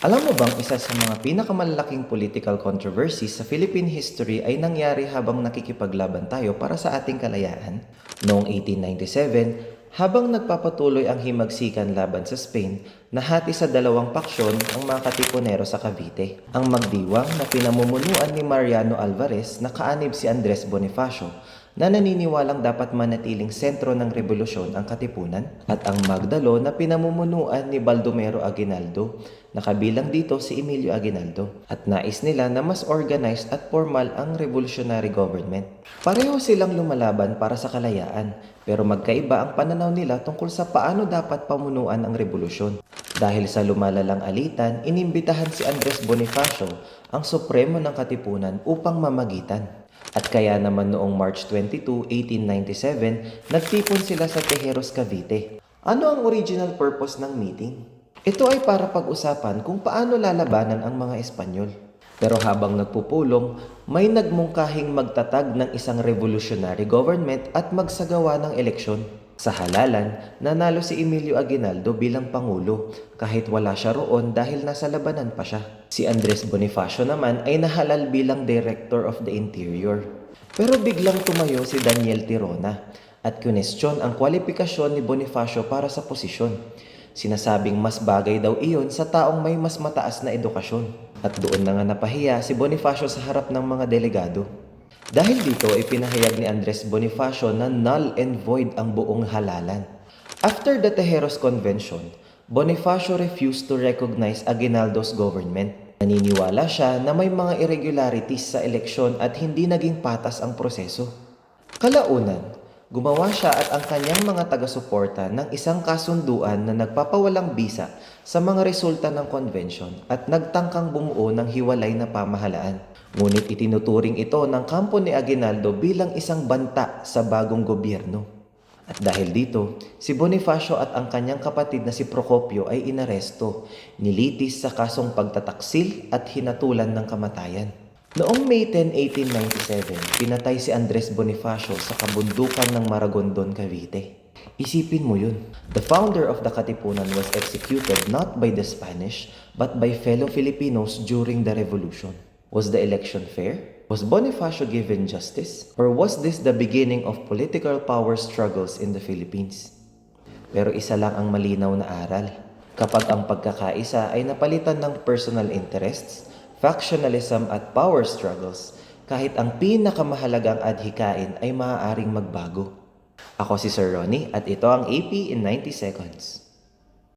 Alam mo bang isa sa mga pinakamalalaking political controversies sa Philippine history ay nangyari habang nakikipaglaban tayo para sa ating kalayaan? Noong 1897, habang nagpapatuloy ang himagsikan laban sa Spain, nahati sa dalawang paksyon ang mga Katipunero sa Cavite. Ang magdiwang na pinamumunuan ni Mariano Alvarez na kaanib si Andres Bonifacio na naniniwalang dapat manatiling sentro ng revolusyon ang Katipunan, at ang Magdalo na pinamumunuan ni Baldomero Aguinaldo na kabilang dito si Emilio Aguinaldo, at nais nila na mas organized at formal ang revolutionary government. Pareho silang lumalaban para sa kalayaan, pero magkaiba ang pananaw nila tungkol sa paano dapat pamunuan ang revolusyon. Dahil sa lumalalang alitan, inimbitahan si Andres Bonifacio, ang supremo ng Katipunan, upang mamagitan. At kaya naman noong March 22, 1897, nagtipon sila sa Tejeros, Cavite. Ano ang original purpose ng meeting? Ito ay para pag-usapan kung paano lalabanan ang mga Espanyol. Pero habang nagpupulong, may nagmungkahing magtatag ng isang revolutionary government at magsagawa ng eleksyon. Sa halalan, nanalo si Emilio Aguinaldo bilang Pangulo kahit wala siya roon dahil nasa labanan pa siya. Si Andres Bonifacio naman ay nahalal bilang Director of the Interior. Pero biglang tumayo si Daniel Tirona at kunestyon ang kwalifikasyon ni Bonifacio para sa posisyon. Sinasabing mas bagay daw iyon sa taong may mas mataas na edukasyon. At doon na nga napahiya si Bonifacio sa harap ng mga delegado. Dahil dito ay pinahayag ni Andres Bonifacio na null and void ang buong halalan. After the Tejeros Convention, Bonifacio refused to recognize Aguinaldo's government. Naniniwala siya na may mga irregularities sa eleksyon at hindi naging patas ang proseso. Kalaunan, gumawa siya at ang kanyang mga taga-suporta ng isang kasunduan na nagpapawalang bisa sa mga resulta ng convention at nagtangkang bumuo ng hiwalay na pamahalaan. Ngunit itinuturing ito ng kampo ni Aguinaldo bilang isang banta sa bagong gobyerno. At dahil dito, si Bonifacio at ang kanyang kapatid na si Procopio ay inaresto, nilitis sa kasong pagtataksil at hinatulan ng kamatayan. Noong May 10, 1897, pinatay si Andres Bonifacio sa kabundukan ng Maragondon, Cavite. Isipin mo yun. The founder of the Katipunan was executed not by the Spanish, but by fellow Filipinos during the revolution. Was the election fair? Was Bonifacio given justice? Or was this the beginning of political power struggles in the Philippines? Pero isa lang ang malinaw na aral. Kapag ang pagkakaisa ay napalitan ng personal interests, factionalism at power struggles, kahit ang pinakamahalagang adhikain ay maaaring magbago. Ako si Sir Ronnie at ito ang AP in 90 Seconds.